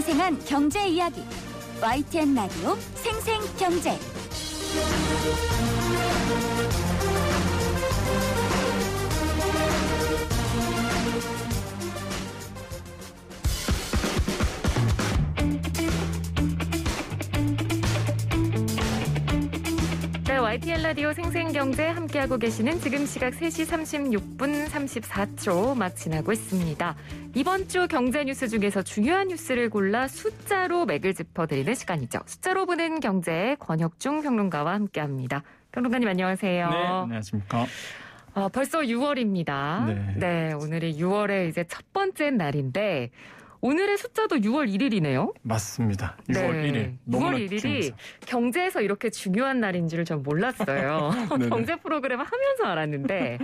생생한 경제 이야기. YTN 라디오 생생경제. 네, YTN 라디오 생생경제 함께하고 계시는 지금 시각 3시 36분 34초 막 지나고 있습니다. 이번 주 경제 뉴스 중에서 중요한 뉴스를 골라 숫자로 맥을 짚어드리는 시간이죠. 숫자로 보는 경제 권혁중 평론가와 함께합니다. 평론가님 안녕하세요. 네, 안녕하십니까. 벌써 6월입니다. 네, 오늘이 6월의 이제 첫 번째 날인데 오늘의 숫자도 6월 1일이네요. 맞습니다. 6월 1일. 6월 1일이 경제에서 이렇게 중요한 날인 줄을 전 몰랐어요. 경제 프로그램을 하면서 알았는데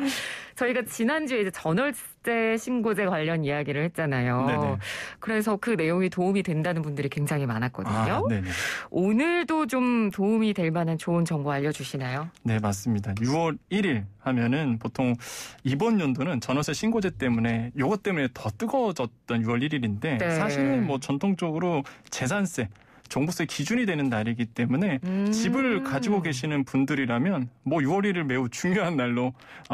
저희가 지난주에 이제 전월세 신고제 관련 이야기를 했잖아요. 네네. 그래서 그 내용이 도움이 된다는 분들이 굉장히 많았거든요. 네네. 오늘도 좀 도움이 될 만한 좋은 정보 알려주시나요? 네, 맞습니다. 6월 1일 하면은 보통 이번 연도는 전월세 신고제 때문에 요것 때문에 더 뜨거워졌던 6월 1일인데 네. 사실 뭐 전통적으로 재산세, 종부세 기준이 되는 날이기 때문에 집을 가지고 계시는 분들이라면 뭐 6월 1일 매우 중요한 날로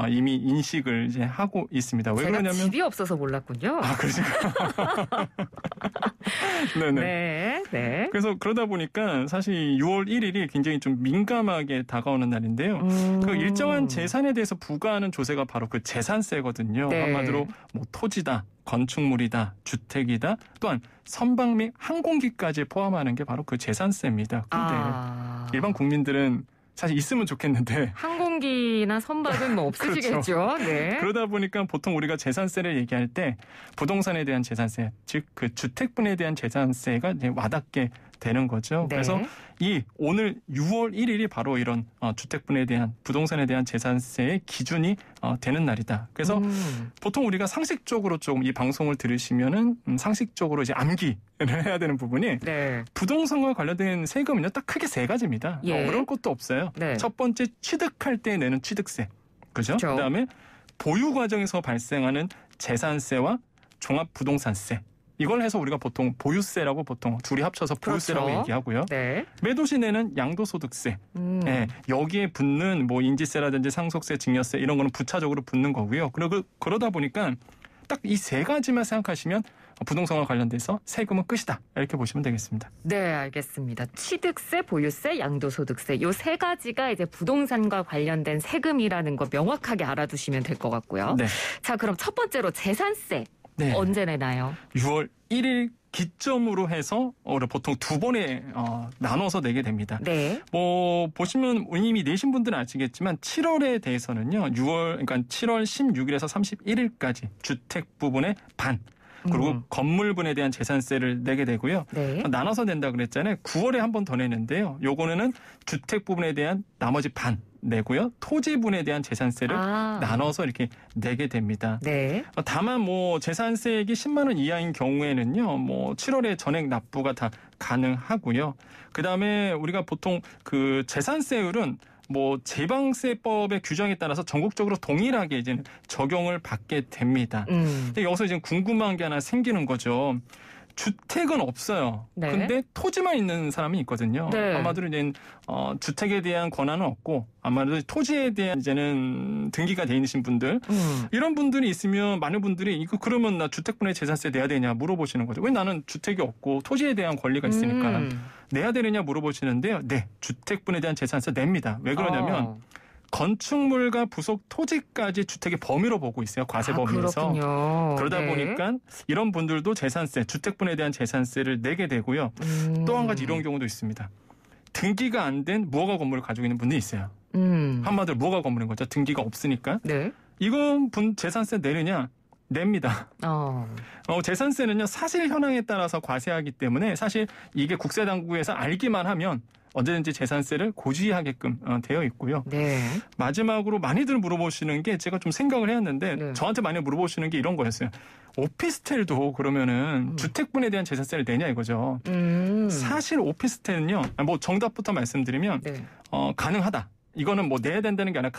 이미 인식을 이제 하고 있습니다. 왜 제가 그러냐면 집이 없어서 몰랐군요. 그러신가요? 네네. 네. 그래서 그러다 보니까 사실 6월 1일이 굉장히 좀 민감하게 다가오는 날인데요. 그 일정한 재산에 대해서 부과하는 조세가 바로 그 재산세거든요. 네. 한마디로 뭐 토지다, 건축물이다, 주택이다, 또한 선박 및 항공기까지 포함하는 게 바로 그 재산세입니다. 그런데 일반 국민들은 사실 있으면 좋겠는데 항공기나 선박은 뭐 없으시겠죠. 그렇죠. 네. 그러다 보니까 보통 우리가 재산세를 얘기할 때 부동산에 대한 재산세, 즉 그 주택분에 대한 재산세가 이제 와닿게 되는 거죠. 네. 그래서 오늘 6월 1일이 바로 이런 주택분에 대한 부동산에 대한 재산세의 기준이 되는 날이다. 그래서 보통 우리가 상식적으로 조금 이 방송을 들으시면은 상식적으로 이제 암기를 해야 되는 부분이 부동산과 관련된 세금은요 딱 크게 세 가지입니다. 어려울 것도 없어요. 첫 번째 취득할 때 내는 취득세, 그죠? 그다음에 보유 과정에서 발생하는 재산세와 종합부동산세. 이걸 해서 우리가 보통 보유세라고 보통 둘이 합쳐서 보유세라고 얘기하고요. 매도 시 내는 양도소득세. 여기에 붙는 뭐 인지세라든지 상속세, 증여세 이런 거는 부차적으로 붙는 거고요. 그러다 보니까 딱 이 세 가지만 생각하시면 부동산과 관련돼서 세금은 끝이다. 이렇게 보시면 되겠습니다. 네, 알겠습니다. 취득세, 보유세, 양도소득세 요 세 가지가 이제 부동산과 관련된 세금이라는 거 명확하게 알아두시면 될 것 같고요. 자, 그럼 첫 번째로 재산세. 언제 내나요? 6월 1일 기점으로 해서 보통 두 번에 나눠서 내게 됩니다. 뭐 보시면 이미 내신 분들은 아시겠지만 7월에 대해서는요. 그러니까 7월 16일에서 31일까지 주택 부분의 반 그리고 건물분에 대한 재산세를 내게 되고요. 나눠서 낸다 그랬잖아요. 9월에 한 번 더 내는데요. 요거는 주택 부분에 대한 나머지 반 내고요. 토지분에 대한 재산세를 나눠서 이렇게 내게 됩니다. 다만 뭐 재산세액이 10만 원 이하인 경우에는요. 뭐 7월에 전액 납부가 다 가능하고요. 그다음에 우리가 보통 그 재산세율은 뭐 지방세법의 규정에 따라서 전국적으로 동일하게 이제 적용을 받게 됩니다. 근데 여기서 이제 궁금한 게 하나 생기는 거죠. 주택은 없어요. 근데 토지만 있는 사람이 있거든요. 아마도 이제 주택에 대한 권한은 없고 아마도 토지에 대한 이제는 등기가 돼 있으신 분들 이런 분들이 있으면 많은 분들이 이거 그러면 나 주택분의 재산세 내야 되냐 물어보시는 거죠. 왜 나는 주택이 없고 토지에 대한 권리가 있으니까 내야 되느냐 물어보시는데요. 네, 주택분에 대한 재산세 냅니다. 왜 그러냐면 건축물과 부속 토지까지 주택의 범위로 보고 있어요. 과세 범위에서. 그러다 보니까 이런 분들도 재산세, 주택분에 대한 재산세를 내게 되고요. 또 한 가지 이런 경우도 있습니다. 등기가 안 된 무허가 건물을 가지고 있는 분들이 있어요. 한마디로 무허가 건물인 거죠. 등기가 없으니까. 이건 재산세 내느냐? 냅니다. 재산세는요. 사실 현황에 따라서 과세하기 때문에 사실 이게 국세당국에서 알기만 하면 언제든지 재산세를 고지하게끔 되어 있고요. 마지막으로 많이들 물어보시는 게 제가 좀 생각을 해왔는데 저한테 많이 물어보시는 게 이런 거였어요. 오피스텔도 그러면은 주택분에 대한 재산세를 내냐 이거죠. 사실 오피스텔은요. 뭐 정답부터 말씀드리면 가능하다. 이거는 뭐 내야 된다는 게 아니라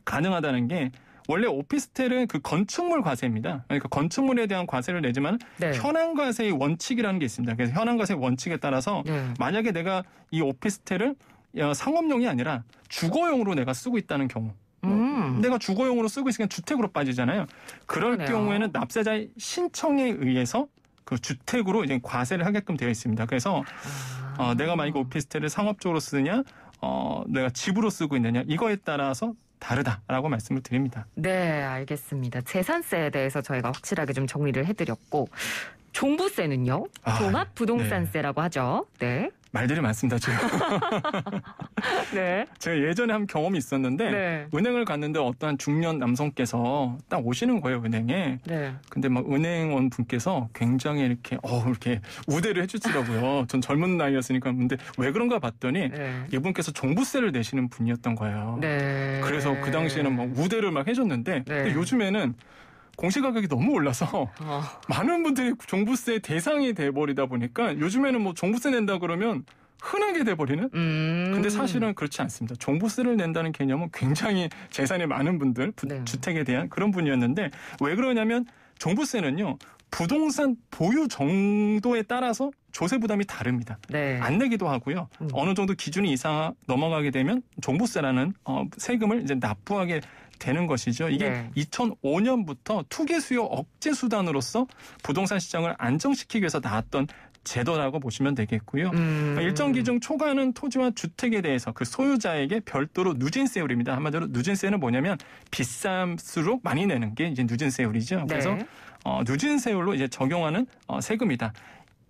가능하다는 게 원래 오피스텔은 그 건축물 과세입니다. 그러니까 건축물에 대한 과세를 내지만 네. 현황과세의 원칙이라는 게 있습니다. 그래서 현황과세 원칙에 따라서 만약에 내가 이 오피스텔을 상업용이 아니라 주거용으로 내가 쓰고 있다는 경우 내가 주거용으로 쓰고 있으니까 주택으로 빠지잖아요. 그럴 그러네요. 경우에는 납세자의 신청에 의해서 그 주택으로 이제 과세를 하게끔 되어 있습니다. 그래서 내가 만약에 오피스텔을 상업적으로 쓰느냐 내가 집으로 쓰고 있느냐 이거에 따라서 다르다라고 말씀을 드립니다. 네, 알겠습니다. 재산세에 대해서 저희가 확실하게 좀 정리를 해드렸고 종부세는요? 종합부동산세라고 하죠. 네. 말들이 많습니다, 지금. 네. 제가 예전에 한 경험이 있었는데 은행을 갔는데 어떠한 중년 남성께서 딱 오시는 거예요, 은행에. 네. 근데 막 은행원 분께서 굉장히 이렇게 우대를 해주시더라고요. 전 젊은 나이였으니까. 근데 왜 그런가 봤더니 이분께서 종부세를 내시는 분이었던 거예요. 네. 그래서 그 당시에는 막 우대를 막 해줬는데 근데 요즘에는 공시가격이 너무 올라서 많은 분들이 종부세 대상이 돼버리다 보니까 요즘에는 뭐 종부세 낸다 그러면 흔하게 돼버리는? 근데 사실은 그렇지 않습니다. 종부세를 낸다는 개념은 굉장히 재산이 많은 분들, 주택에 대한 그런 분이었는데 왜 그러냐면 종부세는요. 부동산 보유 정도에 따라서 조세 부담이 다릅니다. 안 내기도 하고요. 어느 정도 기준이 이상 넘어가게 되면 종부세라는 세금을 이제 납부하게 되는 것이죠. 이게 2005년부터 투기 수요 억제 수단으로서 부동산 시장을 안정시키기 위해서 나왔던 제도라고 보시면 되겠고요. 일정 기준 초과하는 토지와 주택에 대해서 그 소유자에게 별도로 누진세율입니다. 한마디로 누진세는 뭐냐면 비쌀수록 많이 내는 게 이제 누진세율이죠. 그래서 누진세율로 이제 적용하는 세금이다.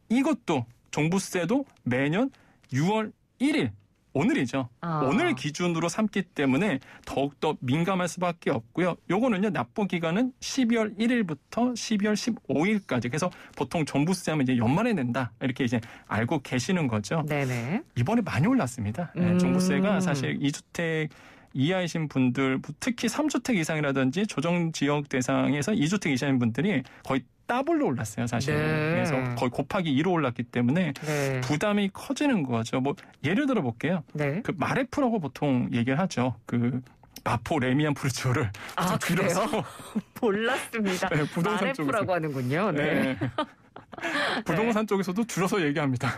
이것도 종부세도 매년 6월 1일 오늘이죠. 오늘 기준으로 삼기 때문에 더욱더 민감할 수밖에 없고요. 요거는요, 납부 기간은 12월 1일부터 12월 15일까지. 그래서 보통 종부세 하면 이제 연말에 낸다. 이렇게 이제 알고 계시는 거죠. 네네. 이번에 많이 올랐습니다. 종부세가 사실 2주택 이하이신 분들, 특히 3주택 이상이라든지 조정지역 대상에서 2주택 이상인 분들이 거의 더블로 올랐어요, 사실. 그래서 거의 곱하기 2로 올랐기 때문에 부담이 커지는 거죠. 뭐 예를 들어 볼게요. 그 마레프라고 보통 얘기를 하죠. 그 마포 레미안 프루치오를 그래요? 몰랐습니다. 부동산 마레프라고 하는군요. 부동산 쪽에서도 줄여서 얘기합니다.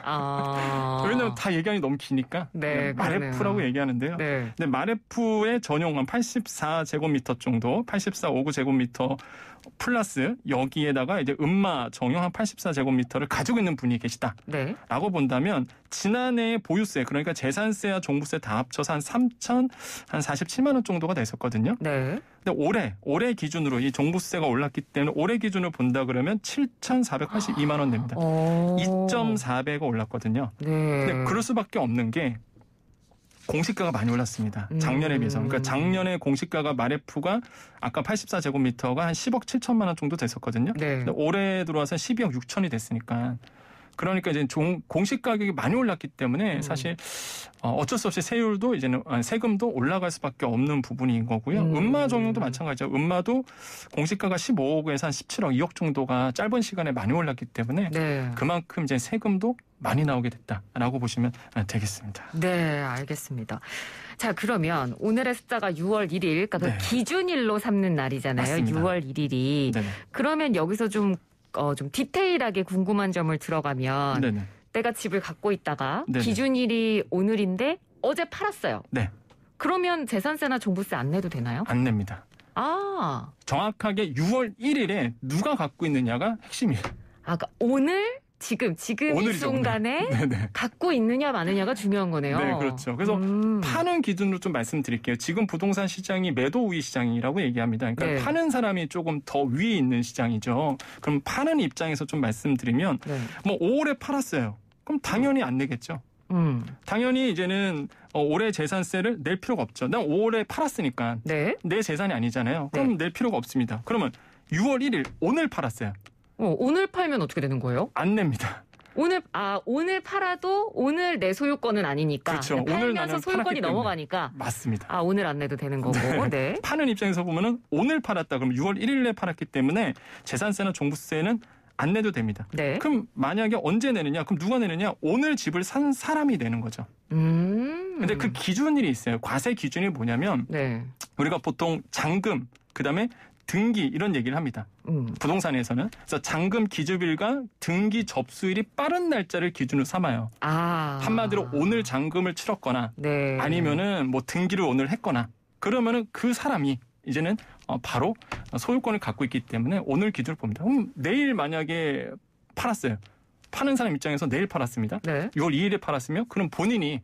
왜냐하면 다 얘기하기 너무 기니까 마레프라고 얘기하는데요. 근데 마레프의 전용한 84제곱미터 정도, 84.59제곱미터 플러스 여기에다가 이제 음마 정용 한 84제곱미터를 가지고 있는 분이 계시다라고 본다면 지난해 보유세, 그러니까 재산세와 종부세 다 합쳐서 한 3,047만 원 정도가 됐었거든요. 근데 올해 기준으로 이 종부세가 올랐기 때문에 올해 기준으로 본다 그러면 7,482만 원 됩니다. 2.4배가 올랐거든요. 근데 그럴 수밖에 없는 게 공시가가 많이 올랐습니다. 작년에 비해서. 그러니까 작년에 공시가가 마레프가 아까 84제곱미터가 한 10억 7천만 원 정도 됐었거든요. 근데 올해 들어와서 12억 6천이 됐으니까. 그러니까 이제 공시 가격이 많이 올랐기 때문에 사실 어쩔 수 없이 세율도 이제는 세금도 올라갈 수밖에 없는 부분인 거고요. 음마 적용도 마찬가지죠. 음마도 공시가가 15억에서 한 17억, 2억 정도가 짧은 시간에 많이 올랐기 때문에 그만큼 이제 세금도 많이 나오게 됐다라고 보시면 되겠습니다. 네, 알겠습니다. 자, 그러면 오늘의 숫자가 6월 1일, 그러니까 그 기준일로 삼는 날이잖아요. 맞습니다. 6월 1일이. 그러면 여기서 좀 디테일하게 궁금한 점을 들어가면 내가 집을 갖고 있다가 기준일이 오늘인데 어제 팔았어요. 그러면 재산세나 종부세 안 내도 되나요? 안 냅니다. 정확하게 6월 1일에 누가 갖고 있느냐가 핵심이에요. 그러니까 오늘? 지금 이 순간에 갖고 있느냐 마느냐가 중요한 거네요. 네, 그렇죠. 그래서 파는 기준으로 좀 말씀드릴게요. 지금 부동산 시장이 매도 우위 시장이라고 얘기합니다. 그러니까 파는 사람이 조금 더 위에 있는 시장이죠. 그럼 파는 입장에서 좀 말씀드리면 뭐 5월에 팔았어요. 그럼 당연히 안 내겠죠. 당연히 이제는 올해 재산세를 낼 필요가 없죠. 난 5월에 팔았으니까 내 재산이 아니잖아요. 그럼 낼 필요가 없습니다. 그러면 6월 1일 오늘 팔았어요. 오늘 팔면 어떻게 되는 거예요? 안 냅니다. 오늘 팔아도 오늘 내 소유권은 아니니까. 그렇죠. 오늘 나는 소유권이 넘어가니까. 맞습니다. 오늘 안 내도 되는 거고. 파는 입장에서 보면은 오늘 팔았다 그러면 6월 1일에 팔았기 때문에 재산세나 종부세는 안 내도 됩니다. 그럼 만약에 언제 내느냐? 그럼 누가 내느냐? 오늘 집을 산 사람이 내는 거죠. 근데 그 기준일이 있어요. 과세 기준이 뭐냐면 우리가 보통 잔금, 그다음에 등기 이런 얘기를 합니다. 부동산에서는. 그래서 잔금 기준일과 등기 접수일이 빠른 날짜를 기준으로 삼아요. 한마디로 오늘 잔금을 치렀거나 네. 아니면은 뭐 등기를 오늘 했거나 그러면은 그 사람이 이제는 바로 소유권을 갖고 있기 때문에 오늘 기준을 봅니다. 그럼 내일 만약에 팔았어요. 파는 사람 입장에서 내일 팔았습니다. 네. 6월 2일에 팔았으면 그럼 본인이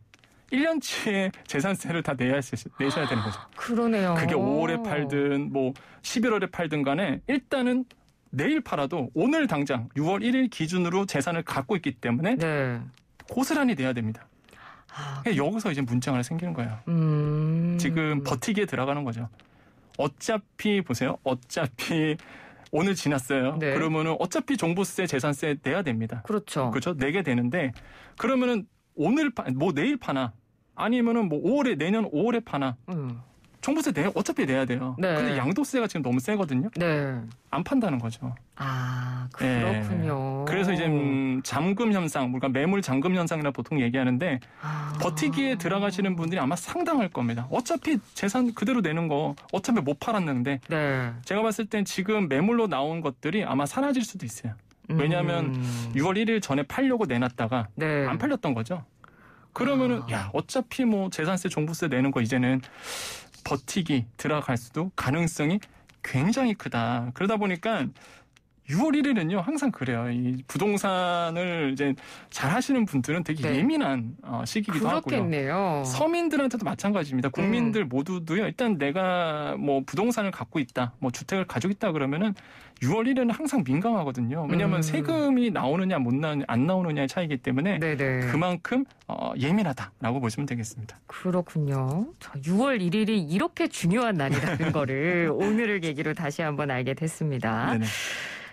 1년치의 재산세를 다 내셔야 되는 거죠. 그러네요. 그게 5월에 팔든 뭐 11월에 팔든 간에 일단은 내일 팔아도 오늘 당장 6월 1일 기준으로 재산을 갖고 있기 때문에 네. 고스란히 내야 됩니다. 여기서 이제 문제가 하나 생기는 거예요. 지금 버티기에 들어가는 거죠. 어차피 보세요. 어차피 오늘 지났어요. 네. 그러면은 어차피 종부세, 재산세 내야 됩니다. 그렇죠. 그렇죠. 내게 되는데 그러면은 내일 파나 아니면은 뭐 5월에 내년 5월에 파나 종부세 어차피 내야 돼요. 네. 근데 양도세가 지금 너무 세거든요. 네. 안 판다는 거죠. 그렇군요. 네. 그래서 이제 잠금 현상, 그러니까 매물 잠금 현상이라 보통 얘기하는데 버티기에 들어가시는 분들이 아마 상당할 겁니다. 어차피 재산 그대로 내는 거 어차피 못 팔았는데 네. 제가 봤을 땐 지금 매물로 나온 것들이 아마 사라질 수도 있어요. 왜냐하면 6월 1일 전에 팔려고 내놨다가 네. 안 팔렸던 거죠. 그러면은 어차피 뭐 재산세, 종부세 내는 거 이제는 버티기 들어갈 수도 가능성이 굉장히 크다. 그러다 보니까 6월 1일은요 항상 그래요. 이 부동산을 이제 잘 하시는 분들은 되게 네. 예민한 시기이기도 그렇겠네요. 하고요. 서민들한테도 마찬가지입니다. 국민들 모두도요. 일단 내가 뭐 부동산을 갖고 있다, 뭐 주택을 가지고 있다 그러면은 6월 1일은 항상 민감하거든요. 왜냐하면 세금이 나오느냐 안 나오느냐의 차이기 때문에 네네. 그만큼 예민하다라고 보시면 되겠습니다. 그렇군요. 자, 6월 1일이 이렇게 중요한 날이라는 거를 오늘을 계기로 다시 한번 알게 됐습니다. 네네.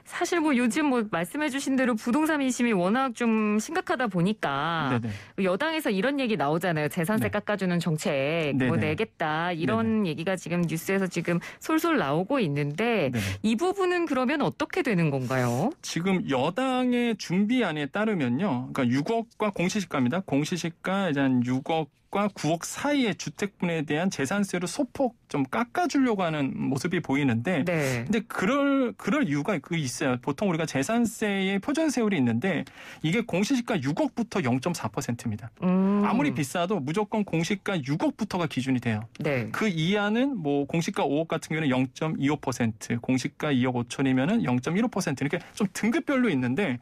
사실 뭐 요즘 뭐 말씀해 주신 대로 부동산 민심이 워낙 좀 심각하다 보니까 네네. 여당에서 이런 얘기 나오잖아요. 재산세 네. 깎아주는 정책 뭐 네네. 내겠다 이런 얘기가 지금 뉴스에서 지금 솔솔 나오고 있는데 네네. 이 부분은 그러면 어떻게 되는 건가요? 지금 여당의 준비안에 따르면요. 그러니까 6억과 공시지가입니다. 공시지가 이제 한 6억과 9억 사이의 주택분에 대한 재산세를 소폭 좀 깎아주려고 하는 모습이 보이는데, 네. 근데 그럴 이유가 있어요. 보통 우리가 재산세의 표준세율이 있는데 이게 공시지가 6억부터 0.4%입니다. 아무리 비싸도 무조건 공시가 6억부터가 기준이 돼요. 네. 그 이하는 뭐 공시가 5억 같은 경우는 0.25%, 공시가 2억 5천이면은 0.15% 이렇게 좀 등급별로 있는데.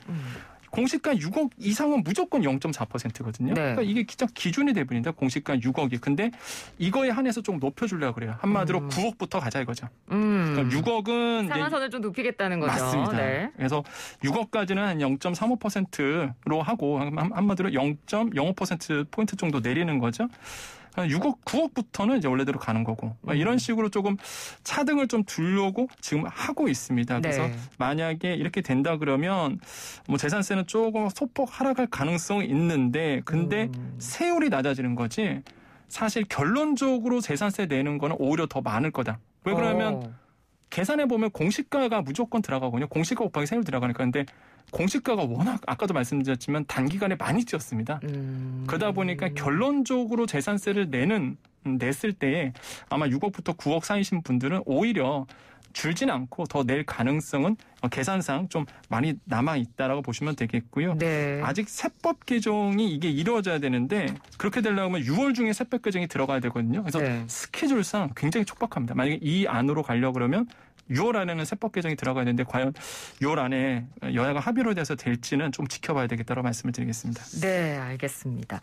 공시가 6억 이상은 무조건 0.4%거든요. 네. 그러니까 이게 기준이 돼버린다. 공시가 6억이. 근데 이거에 한해서 좀 높여주려고 그래요. 한마디로 9억부터 가자 이거죠. 그러니까 6억은 상한선을 좀 높이겠다는 거죠. 맞습니다. 네. 그래서 6억까지는 한 0.35%로 하고 한마디로 0.05%포인트 정도 내리는 거죠. 6억, 9억부터는 이제 원래대로 가는 거고 이런 식으로 조금 차등을 좀 두려고 지금 하고 있습니다. 그래서 네. 만약에 이렇게 된다 그러면 뭐 재산세는 조금 소폭 하락할 가능성이 있는데 근데 세율이 낮아지는 거지 사실 결론적으로 재산세 내는 거는 오히려 더 많을 거다. 왜 그러냐면 계산해 보면 공시가가 무조건 들어가거든요. 공시가 곱하기 세율 들어가니까. 근데 공시가가 워낙 아까도 말씀드렸지만 단기간에 많이 뛰었습니다. 그러다 보니까 결론적으로 재산세를 냈을 때에 아마 6억부터 9억 사이신 분들은 오히려 줄진 않고 더 낼 가능성은 계산상 좀 많이 남아있다라고 보시면 되겠고요. 네. 아직 세법 개정이 이게 이루어져야 되는데 그렇게 되려면 6월 중에 세법 개정이 들어가야 되거든요. 그래서 네. 스케줄상 굉장히 촉박합니다. 만약에 이 안으로 가려고 그러면 6월 안에는 세법 개정이 들어가야 되는데 과연 6월 안에 여야가 합의로 돼서 될지는 좀 지켜봐야 되겠다고 말씀을 드리겠습니다. 네, 알겠습니다.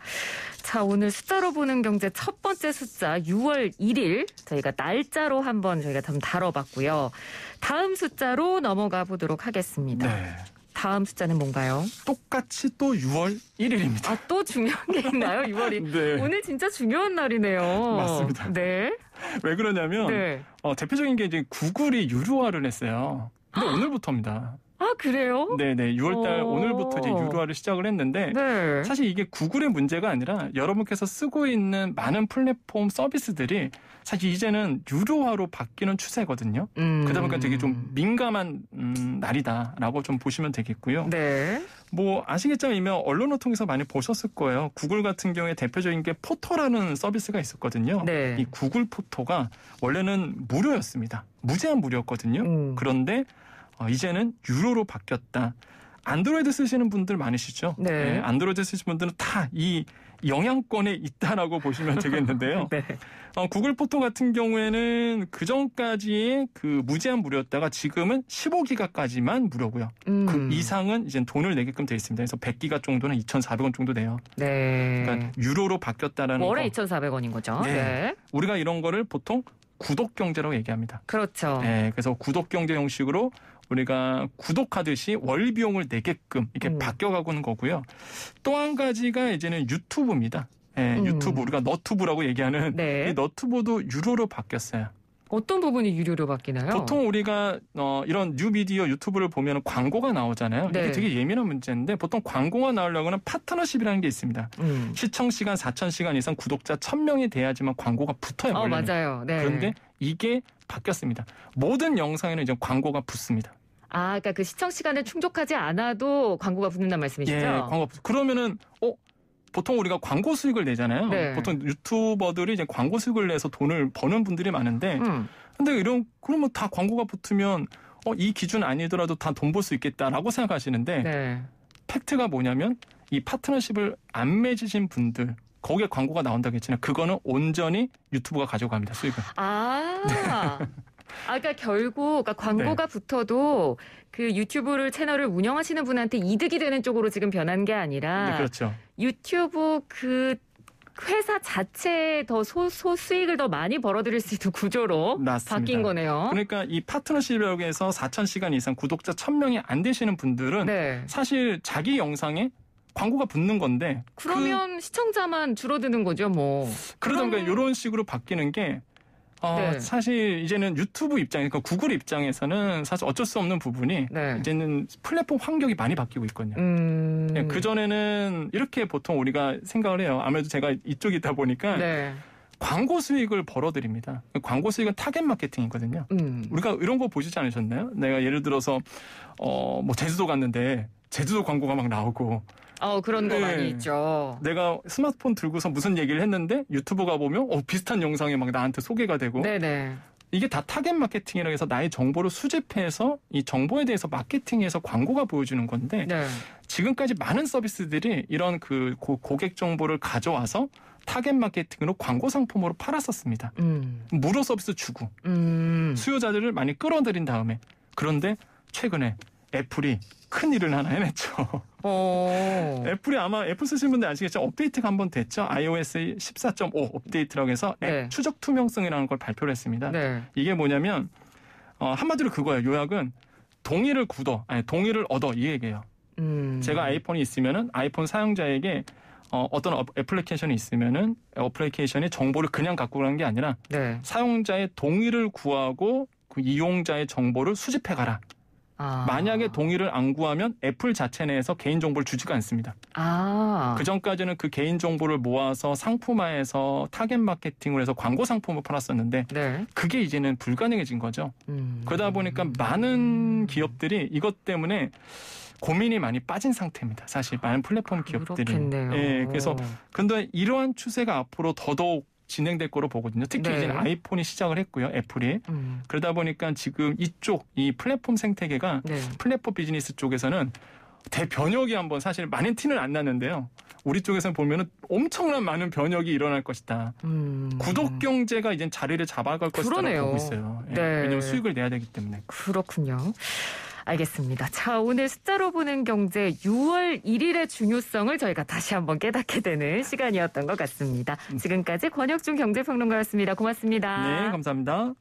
자, 오늘 숫자로 보는 경제 첫 번째 숫자 6월 1일 저희가 날짜로 한번 저희가 좀 다뤄봤고요. 다음 숫자로 넘어가 보도록 하겠습니다. 네. 다음 숫자는 뭔가요? 똑같이 또 6월 1일입니다. 아, 또 중요한 게 있나요? 6월이. 네. 오늘 진짜 중요한 날이네요. 맞습니다. 네. 왜 그러냐면 네. 대표적인 게 이제 구글이 유료화를 했어요. 근데 오늘부터입니다. 아, 그래요? 네네. 6월달 오늘부터 이제 유료화를 시작을 했는데 네. 사실 이게 구글의 문제가 아니라 여러분께서 쓰고 있는 많은 플랫폼 서비스들이 사실 이제는 유료화로 바뀌는 추세거든요. 그러다 보니까 되게 좀 민감한 날이다라고 좀 보시면 되겠고요. 네. 뭐 아시겠지만 이미 언론을 통해서 많이 보셨을 거예요. 구글 같은 경우에 대표적인 게 포토라는 서비스가 있었거든요. 네. 이 구글 포토가 원래는 무료였습니다. 무제한 무료였거든요. 그런데 이제는 유료로 바뀌었다. 안드로이드 쓰시는 분들 많으시죠? 네. 네, 안드로이드 쓰시는 분들은 다 이 영향권에 있다라고 보시면 되겠는데요. 네. 구글 포토 같은 경우에는 그전까지의 그 무제한 무료였다가 지금은 15기가까지만 무료고요. 그 이상은 이제 돈을 내게끔 되어 있습니다. 그래서 100기가 정도는 2,400원 정도 돼요. 네. 그러니까 유로로 바뀌었다라는 월에 거. 2,400원인 거죠. 네. 네. 우리가 이런 거를 보통 구독 경제라고 얘기합니다. 그렇죠. 네, 그래서 구독 경제 형식으로 우리가 구독하듯이 월 비용을 내게끔 이렇게 바뀌어가고 있는 거고요. 또 한 가지가 이제는 유튜브입니다. 네, 유튜브 우리가 너튜브라고 얘기하는 네. 이 너튜브도 유료로 바뀌었어요. 어떤 부분이 유료로 바뀌나요? 보통 우리가 이런 뉴미디어 유튜브를 보면 광고가 나오잖아요. 네. 이게 되게 예민한 문제인데 보통 광고가 나오려고는 파트너십이라는 게 있습니다. 시청 시간 4,000시간 이상 구독자 1,000명이 돼야지만 광고가 붙어요. 원래는. 맞아요. 네. 그런데 이게 바뀌었습니다. 모든 영상에는 이제 광고가 붙습니다. 아, 그러니까 그 시청 시간을 충족하지 않아도 광고가 붙는다는 말씀이시죠? 예, 광고 그러면은 보통 우리가 광고 수익을 내잖아요. 네. 보통 유튜버들이 이제 광고 수익을 내서 돈을 버는 분들이 많은데, 근데 그러면 다 광고가 붙으면 이 기준 아니더라도 다 돈 벌 수 있겠다라고 생각하시는데, 네. 팩트가 뭐냐면 이 파트너십을 안 맺으신 분들. 거기에 광고가 나온다고 했잖아요. 그거는 온전히 유튜브가 가져갑니다, 수익을. 그러니까 결국 광고가 붙어도 그 유튜브를 채널을 운영하시는 분한테 이득이 되는 쪽으로 지금 변한 게 아니라 네, 그렇죠. 유튜브 그 회사 자체에 더 소수익을 더 많이 벌어들일 수 있는 구조로 맞습니다. 바뀐 거네요. 그러니까 이 파트너십이라고 해서 4,000시간 이상 구독자 1,000명이 안 되시는 분들은 네. 사실 자기 영상에 광고가 붙는 건데 그러면 시청자만 줄어드는 거죠, 뭐. 그러다 보니까 이런 식으로 바뀌는 게 네. 사실 이제는 유튜브 입장에 그러니까 구글 입장에서는 사실 어쩔 수 없는 부분이 네. 이제는 플랫폼 환경이 많이 바뀌고 있거든요. 그전에는 이렇게 보통 우리가 생각을 해요. 아무래도 제가 이쪽이다 보니까 네. 광고 수익을 벌어들입니다. 광고 수익은 타겟 마케팅이거든요. 우리가 이런 거 보시지 않으셨나요? 내가 예를 들어서 뭐 제주도 갔는데 제주도 광고가 막 나오고 그런 거 많이 있죠. 내가 스마트폰 들고서 무슨 얘기를 했는데 유튜브가 보면 비슷한 영상이 막 나한테 소개가 되고 네네. 이게 다 타겟 마케팅이라고 해서 나의 정보를 수집해서 이 정보에 대해서 마케팅해서 광고가 보여주는 건데 네. 지금까지 많은 서비스들이 이런 그 고객 정보를 가져와서 타겟 마케팅으로 광고 상품으로 팔았었습니다. 무료 서비스 주고 수요자들을 많이 끌어들인 다음에 그런데 최근에 애플이 큰 일을 하나 해냈죠. 애플이 아마 애플 쓰시는 분들 아시겠죠? 업데이트가 한번 됐죠. iOS 14.5 업데이트라고 해서 앱 네. 추적 투명성이라는 걸 발표를 했습니다. 네. 이게 뭐냐면 한마디로 그거예요. 요약은 동의를 얻어 이 얘기예요. 제가 아이폰이 있으면은 아이폰 사용자에게 어떤 애플리케이션이 있으면은 애플리케이션이 정보를 그냥 갖고 가는 게 아니라 네. 사용자의 동의를 구하고 그 이용자의 정보를 수집해 가라. 만약에 동의를 안 구하면 애플 자체 내에서 개인정보를 주지가 않습니다. 그전까지는 그 개인정보를 모아서 상품화해서 타겟 마케팅을 해서 광고 상품을 팔았었는데 네. 그게 이제는 불가능해진 거죠. 그러다 보니까 많은 기업들이 이것 때문에 고민이 많이 빠진 상태입니다. 사실 많은 플랫폼 기업들이. 그렇겠네요. 예, 그래서 근데 이러한 추세가 앞으로 더더욱 진행될 거로 보거든요. 특히 네. 이제 아이폰이 시작을 했고요. 애플이. 그러다 보니까 지금 이 플랫폼 생태계가 네. 플랫폼 비즈니스 쪽에서는 대변혁이 한번 사실 많은 티는 안 났는데요. 우리 쪽에서는 보면은 엄청난 많은 변혁이 일어날 것이다. 구독 경제가 이제 자리를 잡아갈 것이라고 보고 있어요. 예, 네. 왜냐하면 수익을 내야 되기 때문에. 그렇군요. 알겠습니다. 자, 오늘 숫자로 보는 경제 6월 1일의 중요성을 저희가 다시 한번 깨닫게 되는 시간이었던 것 같습니다. 지금까지 권혁준 경제평론가였습니다. 고맙습니다. 네, 감사합니다.